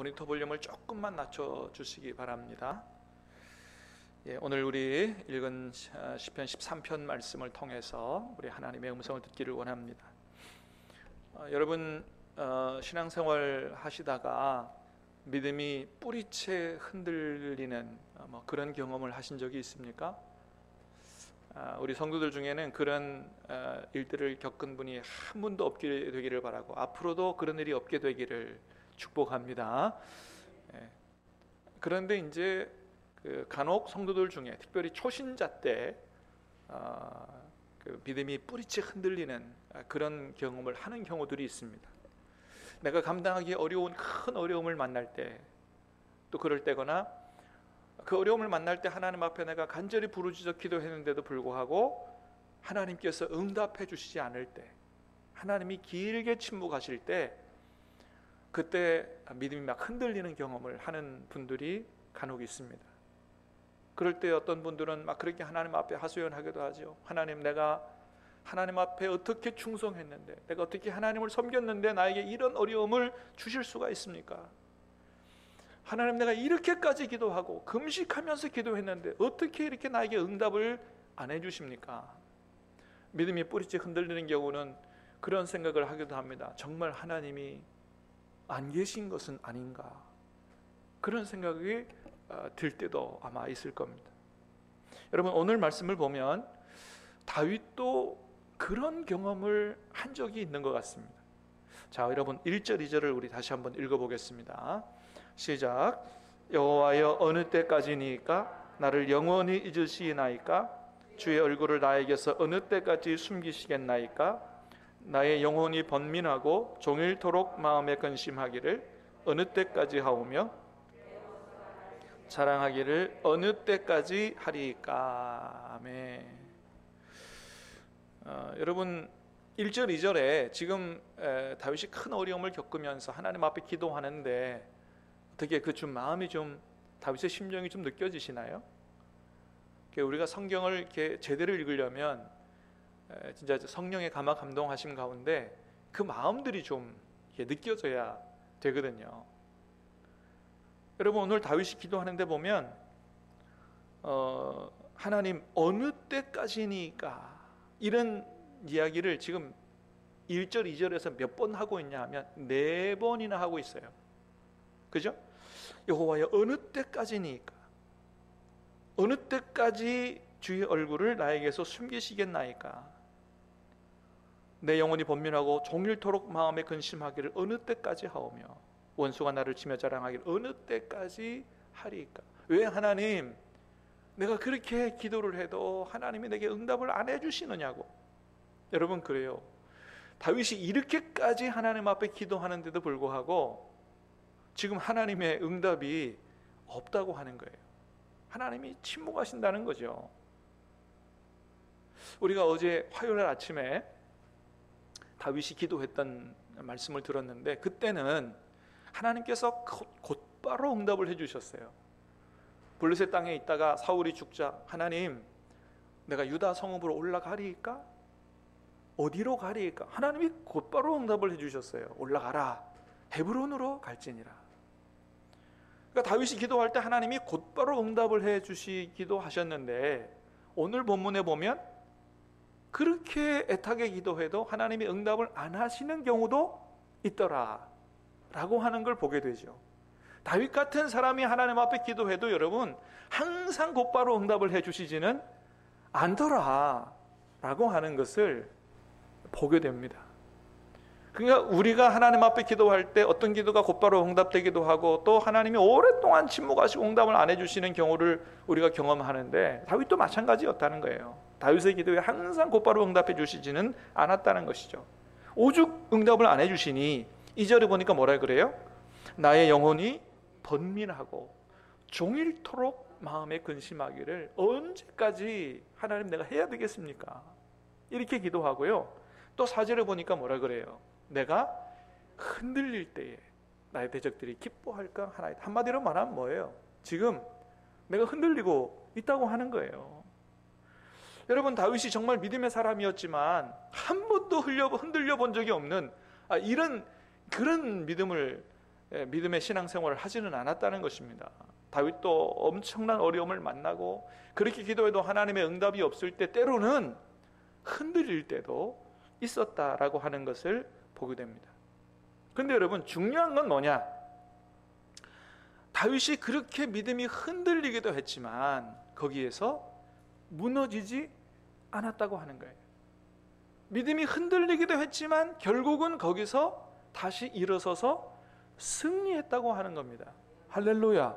모니터 볼륨을 조금만 낮춰주시기 바랍니다. 오늘 우리 읽은 시편 13편 말씀을 통해서 우리 하나님의 음성을 듣기를 원합니다. 여러분 신앙생활 하시다가 믿음이 뿌리채 흔들리는 그런 경험을 하신 적이 있습니까? 우리 성도들 중에는 그런 일들을 겪은 분이 한 분도 없게 되기를 바라고 앞으로도 그런 일이 없게 되기를 축복합니다. 그런데 이제 간혹 성도들 중에 특별히 초신자 때 믿음이 뿌리채 흔들리는 그런 경험을 하는 경우들이 있습니다. 내가 감당하기 어려운 큰 어려움을 만날 때, 또 그럴 때거나 그 어려움을 만날 때 하나님 앞에 내가 간절히 부르짖어 기도했는데도 불구하고 하나님께서 응답해 주시지 않을 때, 하나님이 길게 침묵하실 때, 그때 믿음이 막 흔들리는 경험을 하는 분들이 간혹 있습니다. 그럴 때 어떤 분들은 막 그렇게 하나님 앞에 하소연하기도 하죠. 하나님, 내가 하나님 앞에 어떻게 충성했는데, 내가 어떻게 하나님을 섬겼는데 나에게 이런 어려움을 주실 수가 있습니까? 하나님, 내가 이렇게까지 기도하고 금식하면서 기도했는데 어떻게 이렇게 나에게 응답을 안 해주십니까? 믿음이 뿌리째 흔들리는 경우는 그런 생각을 하기도 합니다. 정말 하나님이 안 계신 것은 아닌가, 그런 생각이 들 때도 아마 있을 겁니다. 여러분, 오늘 말씀을 보면 다윗도 그런 경험을 한 적이 있는 것 같습니다. 자, 여러분 1절 2절을 우리 다시 한번 읽어보겠습니다. 시작. 여호와여, 어느 때까지니까 나를 영원히 잊으시나이까? 주의 얼굴을 나에게서 어느 때까지 숨기시겠나이까? 나의 영혼이 번민하고 종일토록 마음에 근심하기를 어느 때까지 하오며 자랑하기를 어느 때까지 하리까? 아멘. 여러분 1절 2절에 지금 다윗이 큰 어려움을 겪으면서 하나님 앞에 기도하는데 어떻게 그 좀 마음이 좀, 다윗의 심정이 좀 느껴지시나요? 우리가 성경을 이렇게 제대로 읽으려면 진짜 성령의 감화 감동하심 가운데 그 마음들이 좀 느껴져야 되거든요. 여러분, 오늘 다윗이 기도하는데 보면 하나님 어느 때까지니까, 이런 이야기를 지금 1절 2절에서 몇 번 하고 있냐 하면 4번이나 하고 있어요. 그죠? 여호와여, 어느 때까지니까, 어느 때까지 주의 얼굴을 나에게서 숨기시겠나이까? 내 영혼이 번민하고 종일토록 마음에 근심하기를 어느 때까지 하오며 원수가 나를 치며 자랑하기를 어느 때까지 하리까? 왜 하나님, 내가 그렇게 기도를 해도 하나님이 내게 응답을 안 해주시느냐고. 여러분, 그래요. 다윗이 이렇게까지 하나님 앞에 기도하는데도 불구하고 지금 하나님의 응답이 없다고 하는 거예요. 하나님이 침묵하신다는 거죠. 우리가 어제 화요일 아침에 다윗이 기도했던 말씀을 들었는데, 그때는 하나님께서 곧바로 응답을 해주셨어요. 블레셋 땅에 있다가 사울이 죽자, 하나님, 내가 유다 성읍으로 올라가리까? 어디로 가리까? 하나님이 곧바로 응답을 해주셨어요. 올라가라, 헤브론으로 갈지니라. 그러니까 다윗이 기도할 때 하나님이 곧바로 응답을 해주시기도 하셨는데, 오늘 본문에 보면 그렇게 애타게 기도해도 하나님이 응답을 안 하시는 경우도 있더라 라고 하는 걸 보게 되죠. 다윗 같은 사람이 하나님 앞에 기도해도 여러분 항상 곧바로 응답을 해주시지는 않더라 라고 하는 것을 보게 됩니다. 그러니까 우리가 하나님 앞에 기도할 때 어떤 기도가 곧바로 응답되기도 하고, 또 하나님이 오랫동안 침묵하시고 응답을 안 해주시는 경우를 우리가 경험하는데, 다윗도 마찬가지였다는 거예요. 다윗의 기도에 항상 곧바로 응답해 주시지는 않았다는 것이죠. 오죽 응답을 안 해주시니 2절에 보니까 뭐라 그래요? 나의 영혼이 번민하고 종일토록 마음에 근심하기를 언제까지 하나님 내가 해야 되겠습니까? 이렇게 기도하고요. 또 4절에 보니까 뭐라 그래요? 내가 흔들릴 때에 나의 대적들이 기뻐할까? 한마디로 말하면 뭐예요? 지금 내가 흔들리고 있다고 하는 거예요. 여러분, 다윗이 정말 믿음의 사람이었지만 한 번도 흔들려 본 적이 없는 그런 믿음을 믿음의 신앙생활을 하지는 않았다는 것입니다. 다윗도 엄청난 어려움을 만나고 그렇게 기도해도 하나님의 응답이 없을 때 때로는 흔들릴 때도 있었다라고 하는 것을 보게 됩니다. 그런데 여러분, 중요한 건 뭐냐? 다윗이 그렇게 믿음이 흔들리기도 했지만 거기에서 무너지지 않았다고 하는 거예요. 믿음이 흔들리기도 했지만 결국은 거기서 다시 일어서서 승리했다고 하는 겁니다. 할렐루야.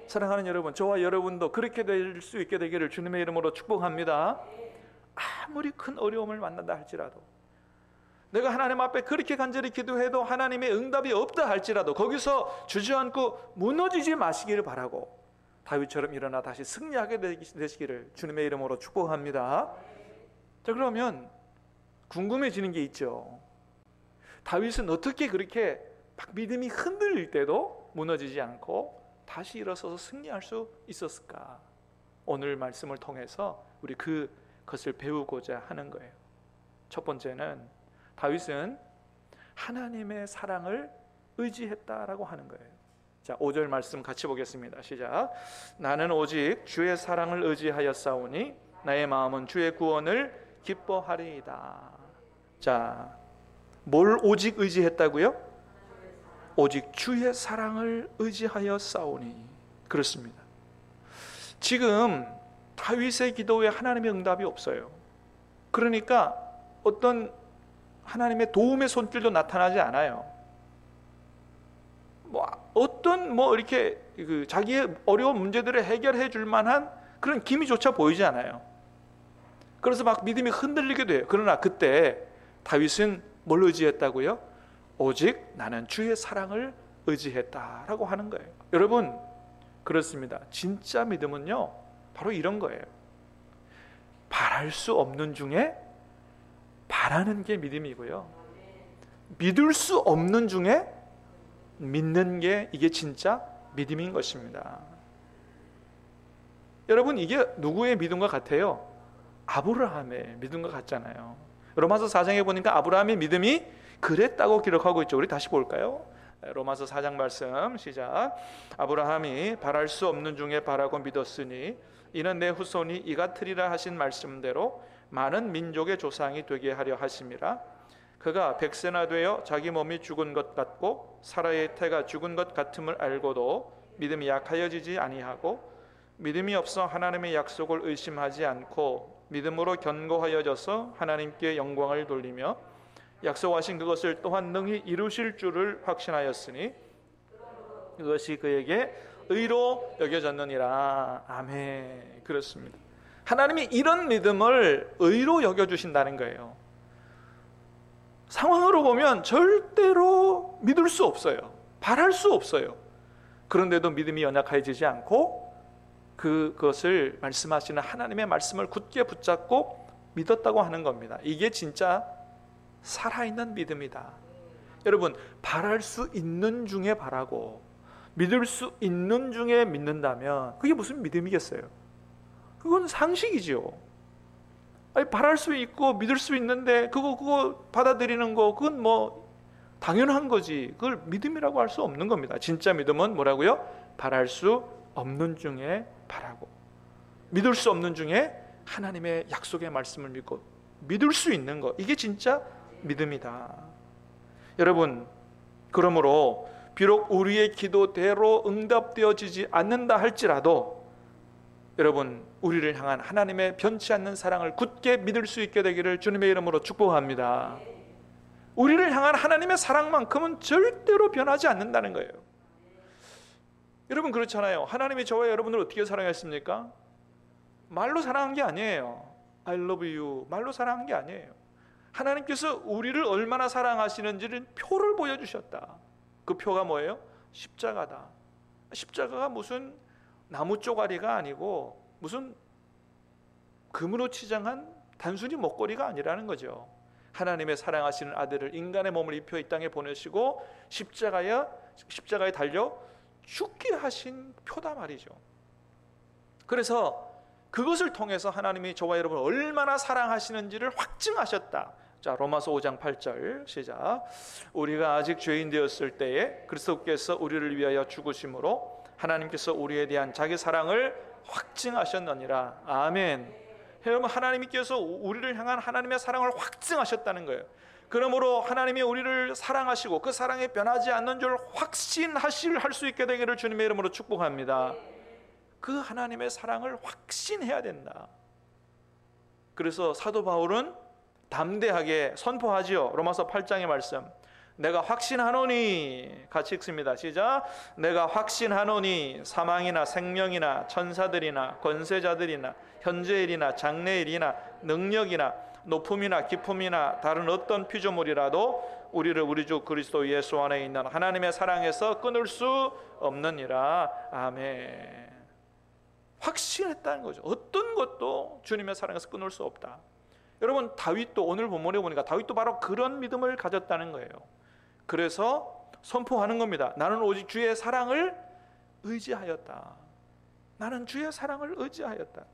사랑하는 여러분, 저와 여러분도 그렇게 될 수 있게 되기를 주님의 이름으로 축복합니다. 아무리 큰 어려움을 만난다 할지라도, 내가 하나님 앞에 그렇게 간절히 기도해도 하나님의 응답이 없다 할지라도 거기서 주저앉고 무너지지 마시기를 바라고 다윗처럼 일어나 다시 승리하게 되시기를 주님의 이름으로 축복합니다. 자, 그러면 궁금해지는 게 있죠. 다윗은 어떻게 그렇게 막 믿음이 흔들릴 때도 무너지지 않고 다시 일어서서 승리할 수 있었을까? 오늘 말씀을 통해서 우리 그것을 배우고자 하는 거예요. 첫 번째는 다윗은 하나님의 사랑을 의지했다라고 하는 거예요. 자, 5절 말씀 같이 보겠습니다. 시작. 나는 오직 주의 사랑을 의지하였사오니 나의 마음은 주의 구원을 기뻐하리이다. 자, 뭘 오직 의지했다고요? 오직 주의 사랑을 의지하였사오니. 그렇습니다. 지금 다윗의 기도에 하나님의 응답이 없어요. 그러니까 어떤 하나님의 도움의 손길도 나타나지 않아요. 어떤 이렇게 자기의 어려운 문제들을 해결해 줄 만한 그런 기미조차 보이지 않아요. 그래서 막 믿음이 흔들리기도 해요. 그러나 그때 다윗은 뭘 의지했다고요? 오직 나는 주의 사랑을 의지했다라고 하는 거예요. 여러분, 그렇습니다. 진짜 믿음은요, 바로 이런 거예요. 바랄 수 없는 중에 바라는 게 믿음이고요, 믿을 수 없는 중에 믿는 게 이게 진짜 믿음인 것입니다. 여러분, 이게 누구의 믿음과 같아요? 아브라함의 믿음과 같잖아요. 로마서 4장에 보니까 아브라함의 믿음이 그랬다고 기록하고 있죠. 우리 다시 볼까요? 로마서 4장 말씀 시작. 아브라함이 바랄 수 없는 중에 바라고 믿었으니 이는 내 후손이 이같으리라 하신 말씀대로 많은 민족의 조상이 되게 하려 하심이라. 그가 100세나 되어 자기 몸이 죽은 것 같고 사라의 태가 죽은 것 같음을 알고도 믿음이 약하여지지 아니하고 믿음이 없어 하나님의 약속을 의심하지 않고 믿음으로 견고하여져서 하나님께 영광을 돌리며 약속하신 그것을 또한 능히 이루실 줄을 확신하였으니 그것이 그에게 의로 여겨졌느니라. 아멘. 그렇습니다. 하나님이 이런 믿음을 의로 여겨주신다는 거예요. 상황으로 보면 절대로 믿을 수 없어요. 바랄 수 없어요. 그런데도 믿음이 연약해지지 않고 그것을 말씀하시는 하나님의 말씀을 굳게 붙잡고 믿었다고 하는 겁니다. 이게 진짜 살아있는 믿음이다. 여러분, 바랄 수 있는 중에 바라고 믿을 수 있는 중에 믿는다면 그게 무슨 믿음이겠어요? 그건 상식이지요. 아니, 바랄 수 있고 믿을 수 있는데 그거 받아들이는 거, 그건 당연한 거지. 그걸 믿음이라고 할 수 없는 겁니다. 진짜 믿음은 뭐라고요? 바랄 수 없는 중에 바라고 믿을 수 없는 중에 하나님의 약속의 말씀을 믿고 믿을 수 있는 것, 이게 진짜 믿음이다. 여러분, 그러므로 비록 우리의 기도대로 응답되어지지 않는다 할지라도 여러분, 우리를 향한 하나님의 변치 않는 사랑을 굳게 믿을 수 있게 되기를 주님의 이름으로 축복합니다. 우리를 향한 하나님의 사랑만큼은 절대로 변하지 않는다는 거예요. 여러분, 그렇잖아요. 하나님이 저와 여러분을 어떻게 사랑했습니까? 말로 사랑한 게 아니에요. I love you 말로 사랑한 게 아니에요. 하나님께서 우리를 얼마나 사랑하시는지를 표를 보여주셨다. 그 표가 뭐예요? 십자가다. 십자가가 무슨 나무 쪼가리가 아니고 무슨 금으로 치장한 단순히 먹거리가 아니라는 거죠. 하나님의 사랑하시는 아들을 인간의 몸을 입혀 이 땅에 보내시고 십자가에 달려 죽게 하신 표다 말이죠. 그래서 그것을 통해서 하나님이 저와 여러분을 얼마나 사랑하시는지를 확증하셨다. 자, 로마서 5장 8절 시작. 우리가 아직 죄인 되었을 때에 그리스도께서 우리를 위하여 죽으심으로 하나님께서 우리에 대한 자기 사랑을 확증하셨느니라. 아멘. 여러분, 하나님께서 우리를 향한 하나님의 사랑을 확증하셨다는 거예요. 그러므로 하나님이 우리를 사랑하시고 그 사랑에 변하지 않는 줄 할 수 있게 되기를 주님의 이름으로 축복합니다. 그 하나님의 사랑을 확신해야 된다. 그래서 사도 바울은 담대하게 선포하지요. 로마서 8장의 말씀. 내가 확신하노니, 같이 읽습니다. 시작. 내가 확신하노니 사망이나 생명이나 천사들이나 권세자들이나 현재일이나 장래일이나 능력이나 높음이나 깊음이나 다른 어떤 피조물이라도 우리를 우리 주 그리스도 예수 안에 있는 하나님의 사랑에서 끊을 수 없느니라. 아멘. 확신했다는 거죠. 어떤 것도 주님의 사랑에서 끊을 수 없다. 여러분, 다윗도 오늘 본문에 보니까 다윗도 바로 그런 믿음을 가졌다는 거예요. 그래서 선포하는 겁니다. 나는 오직 주의 사랑을 의지하였다. 나는 주의 사랑을 의지하였다.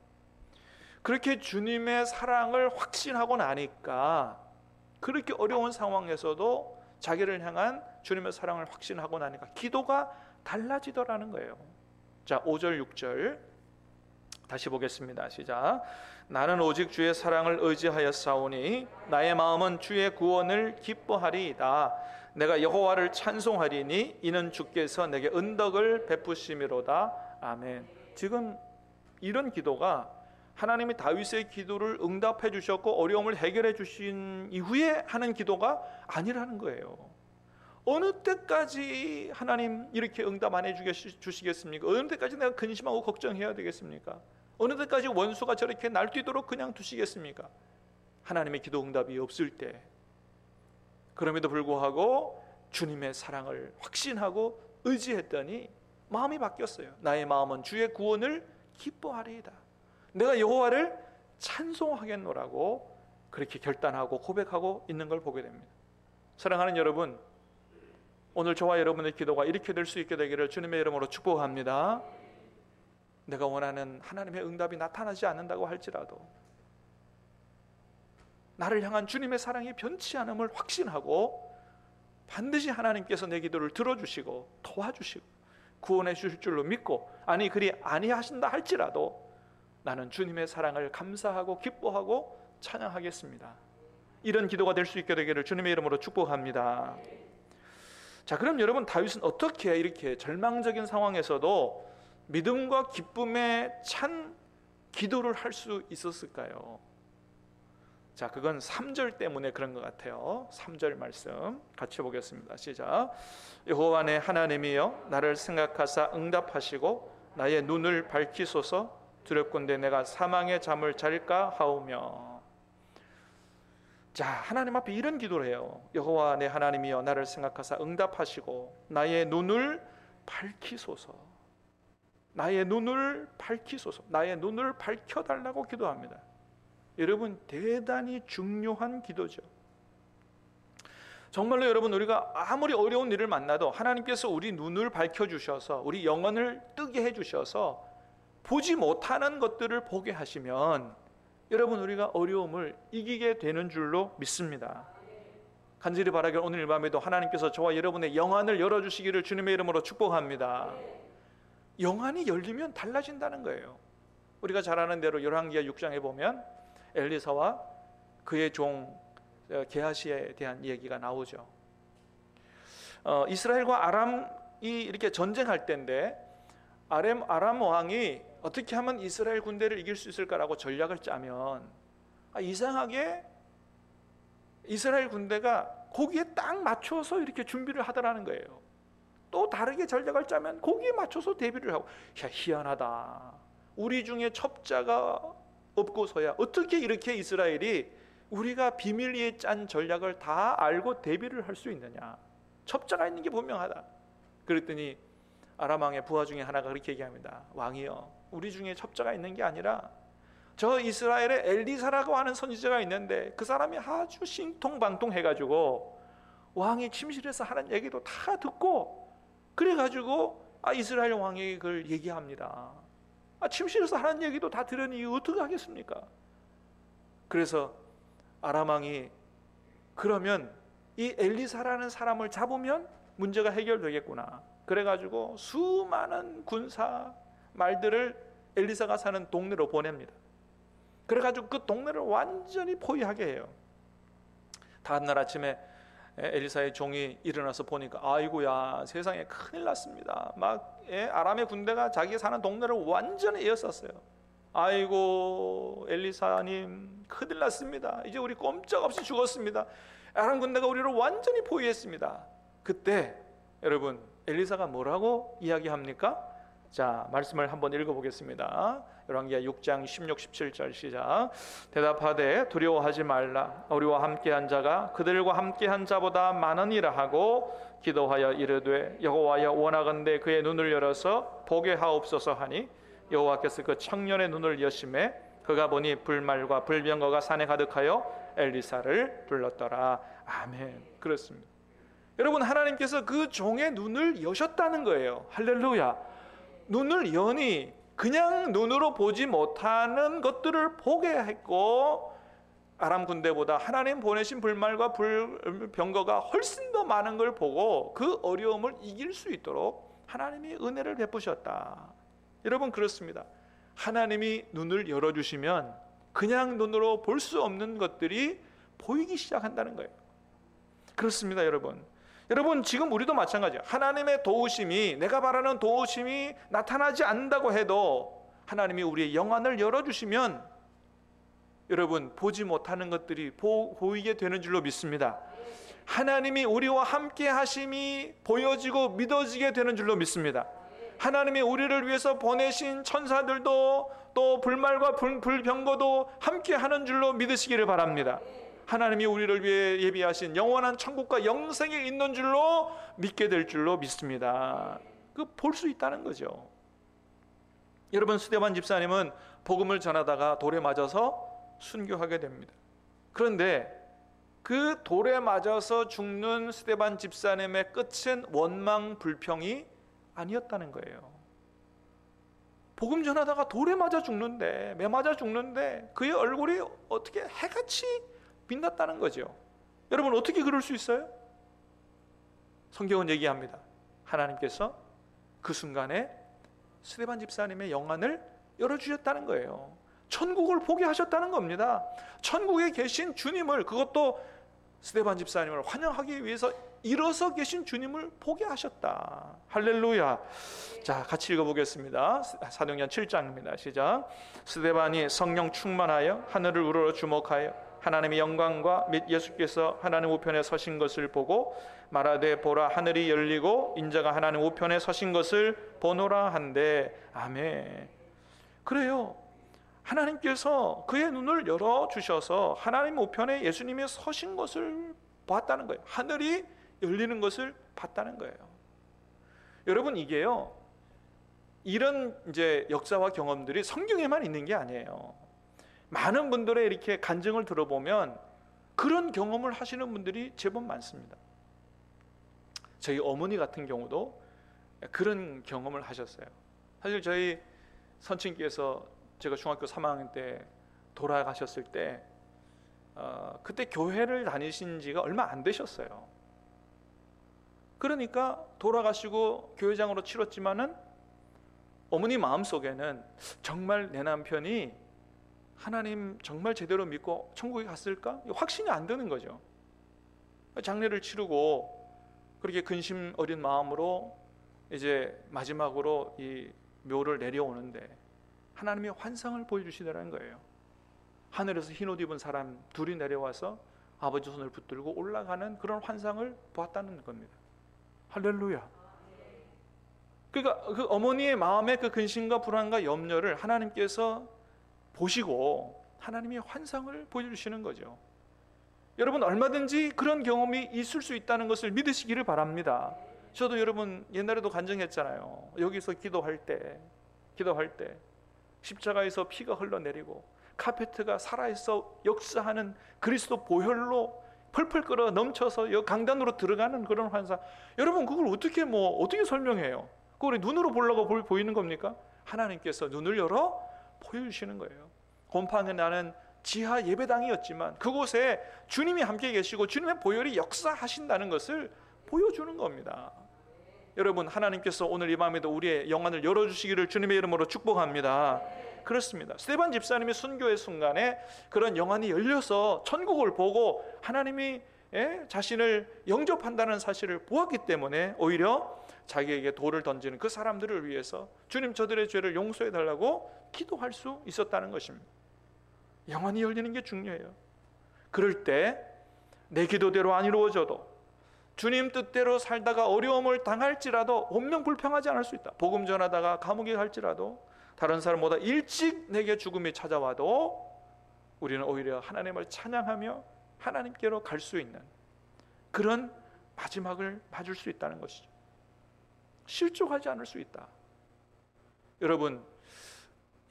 그렇게 주님의 사랑을 확신하고 나니까 그렇게 어려운 상황에서도 자기를 향한 주님의 사랑을 확신하고 나니까 기도가 달라지더라는 거예요. 자, 5절 6절 다시 보겠습니다. 시작. 나는 오직 주의 사랑을 의지하였사오니 나의 마음은 주의 구원을 기뻐하리이다. 내가 여호와를 찬송하리니 이는 주께서 내게 은덕을 베푸심이로다. 아멘. 지금 이런 기도가 하나님이 다윗의 기도를 응답해 주셨고 어려움을 해결해 주신 이후에 하는 기도가 아니라는 거예요. 어느 때까지 하나님 이렇게 응답 안 해주시겠습니까? 어느 때까지 내가 근심하고 걱정해야 되겠습니까? 어느 때까지 원수가 저렇게 날뛰도록 그냥 두시겠습니까? 하나님의 기도 응답이 없을 때, 그럼에도 불구하고 주님의 사랑을 확신하고 의지했더니 마음이 바뀌었어요. 나의 마음은 주의 구원을 기뻐하리이다. 내가 여호와를 찬송하겠노라고 그렇게 결단하고 고백하고 있는 걸 보게 됩니다. 사랑하는 여러분, 오늘 저와 여러분의 기도가 이렇게 될 수 있게 되기를 주님의 이름으로 축복합니다. 내가 원하는 하나님의 응답이 나타나지 않는다고 할지라도 나를 향한 주님의 사랑이 변치 않음을 확신하고 반드시 하나님께서 내 기도를 들어주시고 도와주시고 구원해 주실 줄로 믿고, 아니 그리 아니하신다 할지라도 나는 주님의 사랑을 감사하고 기뻐하고 찬양하겠습니다. 이런 기도가 될 수 있게 되기를 주님의 이름으로 축복합니다. 자, 그럼 여러분, 다윗은 어떻게 이렇게 절망적인 상황에서도 믿음과 기쁨에 찬 기도를 할 수 있었을까요? 자, 그건 3절 때문에 그런 것 같아요. 3절 말씀 같이 보겠습니다. 시작. 여호와 내 하나님이여 나를 생각하사 응답하시고 나의 눈을 밝히소서. 두렵건대 내가 사망의 잠을 잘까 하오며. 자, 하나님 앞에 이런 기도를 해요. 여호와 내 하나님이여 나를 생각하사 응답하시고 나의 눈을 밝히소서. 나의 눈을 밝히소서. 나의 눈을 밝혀달라고 기도합니다. 여러분, 대단히 중요한 기도죠. 정말로 여러분, 우리가 아무리 어려운 일을 만나도 하나님께서 우리 눈을 밝혀주셔서 우리 영혼을 뜨게 해주셔서 보지 못하는 것들을 보게 하시면 여러분, 우리가 어려움을 이기게 되는 줄로 믿습니다. 간절히 바라길 오늘 밤에도 하나님께서 저와 여러분의 영안을 열어주시기를 주님의 이름으로 축복합니다. 영안이 열리면 달라진다는 거예요. 우리가 잘 아는 대로 열왕기하 6장에 보면 엘리사와 그의 종 게하시에 대한 얘기가 나오죠. 이스라엘과 아람이 이렇게 전쟁할 때인데 아람 왕이 어떻게 하면 이스라엘 군대를 이길 수 있을까라고 전략을 짜면 이상하게 이스라엘 군대가 거기에 딱 맞춰서 이렇게 준비를 하더라는 거예요. 또 다르게 전략을 짜면 거기에 맞춰서 대비를 하고, 야, 희한하다. 우리 중에 첩자가 없고서야 어떻게 이렇게 이스라엘이 우리가 비밀리에 짠 전략을 다 알고 대비를 할 수 있느냐. 첩자가 있는 게 분명하다. 그랬더니 아람 왕의 부하 중에 하나가 그렇게 얘기합니다. 왕이여, 우리 중에 첩자가 있는 게 아니라 저 이스라엘에 엘리사라고 하는 선지자가 있는데 그 사람이 아주 신통방통해가지고 왕이 침실에서 하는 얘기도 다 듣고 그래가지고 이스라엘 왕이 그걸 얘기합니다. 침실에서 하는 얘기도 다 들으니 어떻게 하겠습니까? 그래서 아람 왕이 그러면 이 엘리사라는 사람을 잡으면 문제가 해결되겠구나. 그래가지고 수많은 군사 말들을 엘리사가 사는 동네로 보냅니다. 그래가지고 그 동네를 완전히 포위하게 해요. 다음날 아침에 엘리사의 종이 일어나서 보니까 아이고야, 세상에 큰일 났습니다. 막 아람의 군대가 자기 사는 동네를 완전히 에워쌌어요. 아이고 엘리사님, 큰일 났습니다. 이제 우리 꼼짝없이 죽었습니다. 아람 군대가 우리를 완전히 포위했습니다. 그때 여러분 엘리사가 뭐라고 이야기합니까? 자, 말씀을 한번 읽어보겠습니다. 열왕기하 6장 16, 17절 시작. 대답하되 두려워하지 말라. 우리와 함께한 자가 그들과 함께한 자보다 많으니라 하고 기도하여 이르되 여호와여 원하건대 그의 눈을 열어서 보게 하옵소서 하니 여호와께서 그 청년의 눈을 여심해 그가 보니 불말과 불병거가 산에 가득하여 엘리사를 불렀더라. 아멘. 그렇습니다. 여러분, 하나님께서 그 종의 눈을 여셨다는 거예요. 할렐루야. 눈을 여니 그냥 눈으로 보지 못하는 것들을 보게 했고, 아람 군대보다 하나님 보내신 불말과 불병거가 훨씬 더 많은 걸 보고 그 어려움을 이길 수 있도록 하나님이 은혜를 베푸셨다. 여러분, 그렇습니다. 하나님이 눈을 열어주시면 그냥 눈으로 볼 수 없는 것들이 보이기 시작한다는 거예요. 그렇습니다, 여러분. 여러분, 지금 우리도 마찬가지예요. 하나님의 도우심이, 내가 바라는 도우심이 나타나지 않는다고 해도 하나님이 우리의 영안을 열어주시면 여러분, 보지 못하는 것들이 보이게 되는 줄로 믿습니다. 하나님이 우리와 함께 하심이 보여지고 믿어지게 되는 줄로 믿습니다. 하나님이 우리를 위해서 보내신 천사들도 또 불말과 불병거도 함께 하는 줄로 믿으시기를 바랍니다. 하나님이 우리를 위해 예비하신 영원한 천국과 영생에 있는 줄로 믿게 될 줄로 믿습니다. 그 볼 수 있다는 거죠. 여러분, 스데반 집사님은 복음을 전하다가 돌에 맞아서 순교하게 됩니다. 그런데 그 돌에 맞아서 죽는 스데반 집사님의 끝은 원망 불평이 아니었다는 거예요. 복음 전하다가 돌에 맞아 죽는데, 매 맞아 죽는데 그의 얼굴이 어떻게 해같이 빛났다는 거죠. 여러분, 어떻게 그럴 수 있어요? 성경은 얘기합니다. 하나님께서 그 순간에 스데반 집사님의 영안을 열어주셨다는 거예요. 천국을 보게 하셨다는 겁니다. 천국에 계신 주님을, 그것도 스데반 집사님을 환영하기 위해서 일어서 계신 주님을 보게 하셨다. 할렐루야. 자, 같이 읽어보겠습니다. 사도행전 7장입니다. 시작. 스데반이 성령 충만하여 하늘을 우러러 주목하여 하나님의 영광과 및 예수께서 하나님 우편에 서신 것을 보고 말하되 보라, 하늘이 열리고 인자가 하나님 우편에 서신 것을 보노라 한데. 아멘. 그래요. 하나님께서 그의 눈을 열어주셔서 하나님 우편에 예수님이 서신 것을 봤다는 거예요. 하늘이 열리는 것을 봤다는 거예요. 여러분, 이게요, 이런 이제 역사와 경험들이 성경에만 있는 게 아니에요. 많은 분들의 이렇게 간증을 들어보면 그런 경험을 하시는 분들이 제법 많습니다. 저희 어머니 같은 경우도 그런 경험을 하셨어요. 사실 저희 선친께서 제가 중학교 3학년 때 돌아가셨을 때 그때 교회를 다니신 지가 얼마 안 되셨어요. 그러니까 돌아가시고 교회장으로 치렀지만은 어머니 마음속에는 정말 내 남편이 하나님 정말 제대로 믿고 천국에 갔을까? 확신이 안 드는 거죠. 장례를 치르고 그렇게 근심 어린 마음으로 이제 마지막으로 이 묘를 내려오는데 하나님이 환상을 보여주시더라는 거예요. 하늘에서 흰옷 입은 사람 둘이 내려와서 아버지 손을 붙들고 올라가는 그런 환상을 보았다는 겁니다. 할렐루야. 그러니까 그 어머니의 마음의 그 근심과 불안과 염려를 하나님께서 보시고 하나님이 환상을 보여주시는 거죠. 여러분, 얼마든지 그런 경험이 있을 수 있다는 것을 믿으시기를 바랍니다. 저도 여러분 옛날에도 간증했잖아요. 여기서 기도할 때 십자가에서 피가 흘러내리고 카페트가 살아있어 역사하는 그리스도 보혈로 펄펄 끓어 넘쳐서 강단으로 들어가는 그런 환상. 여러분, 그걸 어떻게 설명해요? 그걸 눈으로 보려고 보이는 겁니까? 하나님께서 눈을 열어 보여주시는 거예요. 곰팡이 나는 지하 예배당이었지만 그곳에 주님이 함께 계시고 주님의 보혈이 역사하신다는 것을 보여주는 겁니다. 여러분, 하나님께서 오늘 이 밤에도 우리의 영안을 열어주시기를 주님의 이름으로 축복합니다. 그렇습니다. 스데반 집사님의 순교의 순간에 그런 영안이 열려서 천국을 보고 하나님이 자신을 영접한다는 사실을 보았기 때문에 오히려 자기에게 돌을 던지는 그 사람들을 위해서 주님, 저들의 죄를 용서해 달라고 기도할 수 있었다는 것입니다. 영안이 열리는 게 중요해요. 그럴 때 내 기도대로 안 이루어져도 주님 뜻대로 살다가 어려움을 당할지라도 운명불평하지 않을 수 있다. 복음 전하다가 감옥에 갈지라도 다른 사람보다 일찍 내게 죽음이 찾아와도 우리는 오히려 하나님을 찬양하며 하나님께로 갈 수 있는 그런 마지막을 맞을 수 있다는 것이죠. 실족하지 않을 수 있다. 여러분,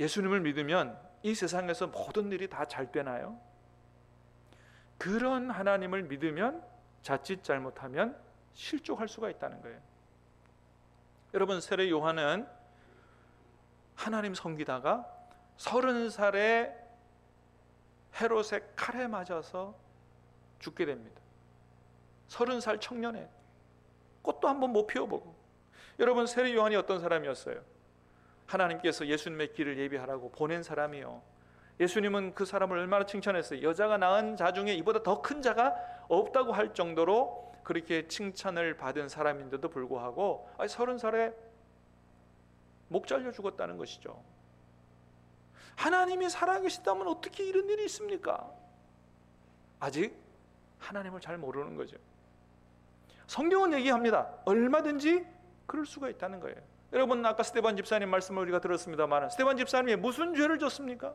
예수님을 믿으면 이 세상에서 모든 일이 다 잘 되나요? 그런 하나님을 믿으면 자칫 잘못하면 실족할 수가 있다는 거예요. 여러분, 세례 요한은 하나님 섬기다가 30살에 헤롯의 칼에 맞아서 죽게 됩니다. 30살 청년에 꽃도 한번 못 피워보고. 여러분, 세례 요한이 어떤 사람이었어요? 하나님께서 예수님의 길을 예비하라고 보낸 사람이요. 예수님은 그 사람을 얼마나 칭찬했어요. 여자가 낳은 자 중에 이보다 더 큰 자가 없다고 할 정도로 그렇게 칭찬을 받은 사람인데도 불구하고 30살에 목 잘려 죽었다는 것이죠. 하나님이 살아계시다면 어떻게 이런 일이 있습니까? 아직 하나님을 잘 모르는 거죠. 성경은 얘기합니다. 얼마든지 그럴 수가 있다는 거예요. 여러분, 아까 스데반 집사님 말씀을 우리가 들었습니다만 스데반 집사님이 무슨 죄를 졌습니까?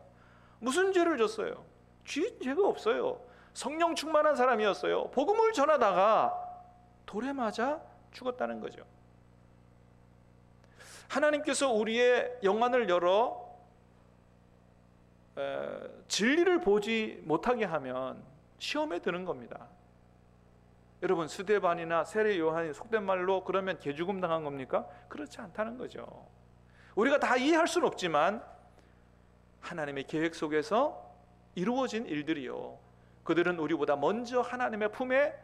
무슨 죄를 졌어요? 죄가 없어요. 성령 충만한 사람이었어요. 복음을 전하다가 돌에 맞아 죽었다는 거죠. 하나님께서 우리의 영안을 열어 진리를 보지 못하게 하면 시험에 드는 겁니다. 여러분, 스데반이나 세례 요한이 속된 말로 그러면 개죽음 당한 겁니까? 그렇지 않다는 거죠. 우리가 다 이해할 수는 없지만 하나님의 계획 속에서 이루어진 일들이요, 그들은 우리보다 먼저 하나님의 품에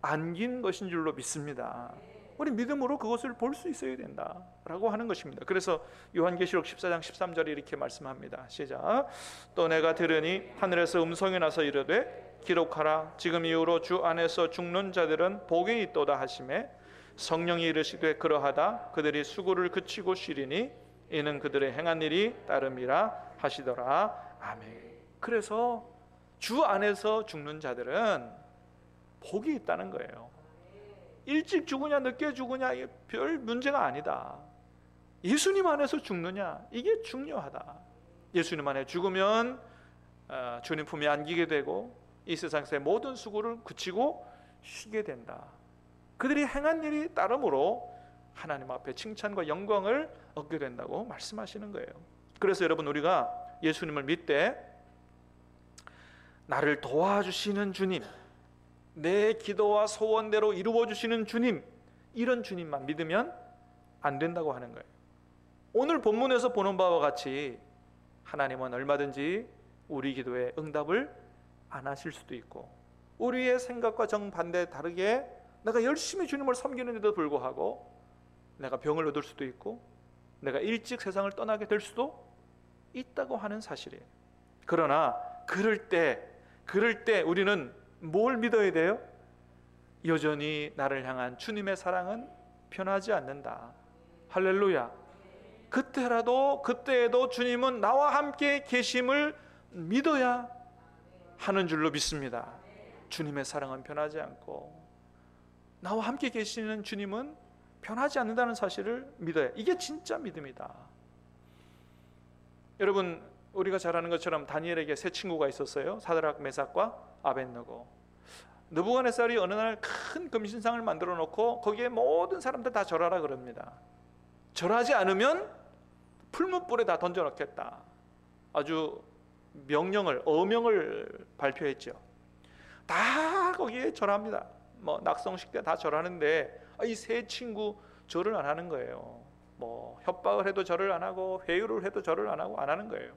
안긴 것인 줄로 믿습니다. 우리 믿음으로 그것을 볼 수 있어야 된다라고 하는 것입니다. 그래서 요한계시록 14장 13절에 이렇게 말씀합니다. 시작. 또 내가 들으니 하늘에서 음성이 나서 이르되 기록하라. 지금 이후로 주 안에서 죽는 자들은 복이 있도다 하시매 성령이 이르시되 그러하다. 그들이 수고를 그치고 쉬리니 이는 그들의 행한 일이 따름이라 하시더라. 아멘. 그래서 주 안에서 죽는 자들은 복이 있다는 거예요. 일찍 죽으냐 늦게 죽으냐 별 문제가 아니다. 예수님 안에서 죽느냐, 이게 중요하다. 예수님 안에 죽으면 주님 품에 안기게 되고 이 세상에서의 모든 수고를 그치고 쉬게 된다. 그들이 행한 일이 따름으로 하나님 앞에 칭찬과 영광을 얻게 된다고 말씀하시는 거예요. 그래서 여러분, 우리가 예수님을 믿되 나를 도와주시는 주님, 내 기도와 소원대로 이루어 주시는 주님, 이런 주님만 믿으면 안 된다고 하는 거예요. 오늘 본문에서 보는 바와 같이 하나님은 얼마든지 우리 기도에 응답을 안 하실 수도 있고, 우리의 생각과 정반대 다르게 내가 열심히 주님을 섬기는데도 불구하고 내가 병을 얻을 수도 있고 내가 일찍 세상을 떠나게 될 수도 있다고 하는 사실이에요. 그러나 그럴 때 우리는 뭘 믿어야 돼요? 여전히 나를 향한 주님의 사랑은 변하지 않는다. 할렐루야. 그때에도 주님은 나와 함께 계심을 믿어야 하는 줄로 믿습니다. 주님의 사랑은 변하지 않고 나와 함께 계시는 주님은 변하지 않는다는 사실을 믿어야, 이게 진짜 믿음이다. 여러분, 우리가 잘 아는 것처럼 다니엘에게 세 친구가 있었어요. 사드락, 메삭과 아벳느고. 느부갓네살이 어느 날 큰 금신상을 만들어 놓고 거기에 모든 사람들 다 절하라 그럽니다. 절하지 않으면 풀무불에 다 던져 넣겠다. 아주 어명을 발표했죠. 다 거기에 절합니다. 낙성식 때 다 절하는데 이 세 친구 절을 안 하는 거예요. 협박을 해도 절을 안 하고 회유를 해도 절을 안 하고 안 하는 거예요.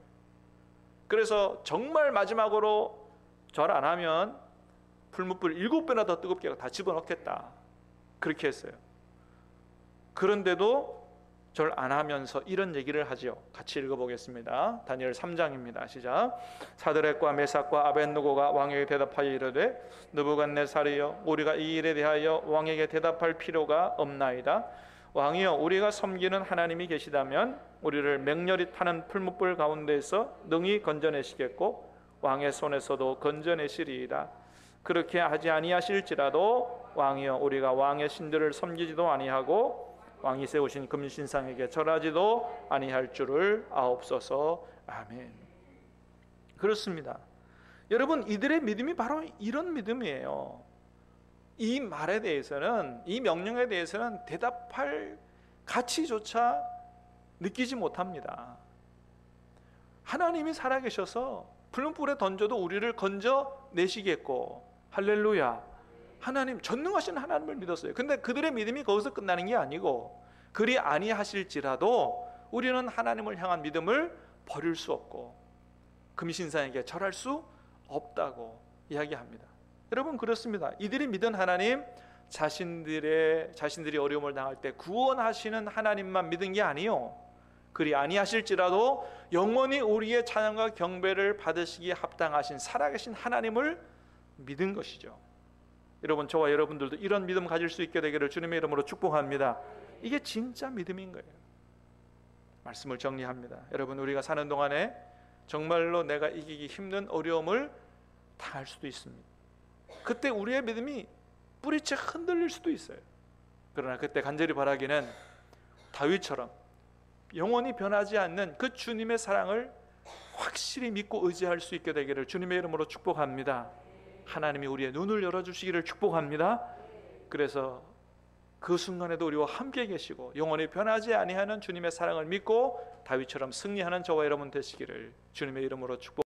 그래서 정말 마지막으로 절 안 하면 풀무불 7배나 더 뜨겁게 다 집어넣겠다, 그렇게 했어요. 그런데도 절 안 하면서 이런 얘기를 하지요. 같이 읽어보겠습니다. 다니엘 3장입니다. 시작. 사드락과 메삭과 아벳느고가 왕에게 대답하여 이르되 느부갓네살이여, 우리가 이 일에 대하여 왕에게 대답할 필요가 없나이다. 왕이여, 우리가 섬기는 하나님이 계시다면 우리를 맹렬히 타는 풀무불 가운데에서 능히 건져내시겠고 왕의 손에서도 건져내시리이다. 그렇게 하지 아니하실지라도 왕이여, 우리가 왕의 신들을 섬기지도 아니하고 왕이 세우신 금신상에게 절하지도 아니할 줄을 아옵소서. 아멘. 그렇습니다. 여러분, 이들의 믿음이 바로 이런 믿음이에요. 이 말에 대해서는, 이 명령에 대해서는 대답할 가치조차 느끼지 못합니다. 하나님이 살아계셔서 풀무불에 던져도 우리를 건져내시겠고, 할렐루야, 하나님, 전능하신 하나님을 믿었어요. 근데 그들의 믿음이 거기서 끝나는 게 아니고, 그리 아니하실지라도 우리는 하나님을 향한 믿음을 버릴 수 없고 금신상에게 절할 수 없다고 이야기합니다. 여러분, 그렇습니다. 이들이 믿은 하나님, 자신들이 어려움을 당할 때 구원하시는 하나님만 믿은 게 아니요, 그리 아니하실지라도 영원히 우리의 찬양과 경배를 받으시기에 합당하신 살아계신 하나님을 믿은 것이죠. 여러분, 저와 여러분들도 이런 믿음 가질 수 있게 되기를 주님의 이름으로 축복합니다. 이게 진짜 믿음인 거예요. 말씀을 정리합니다. 여러분, 우리가 사는 동안에 정말로 내가 이기기 힘든 어려움을 당할 수도 있습니다. 그때 우리의 믿음이 뿌리채 흔들릴 수도 있어요. 그러나 그때 간절히 바라기는 다윗처럼 영원히 변하지 않는 그 주님의 사랑을 확실히 믿고 의지할 수 있게 되기를 주님의 이름으로 축복합니다. 하나님이 우리의 눈을 열어주시기를 축복합니다. 그래서 그 순간에도 우리와 함께 계시고 영원히 변하지 아니하는 주님의 사랑을 믿고 다윗처럼 승리하는 저와 여러분 되시기를 주님의 이름으로 축복합니다.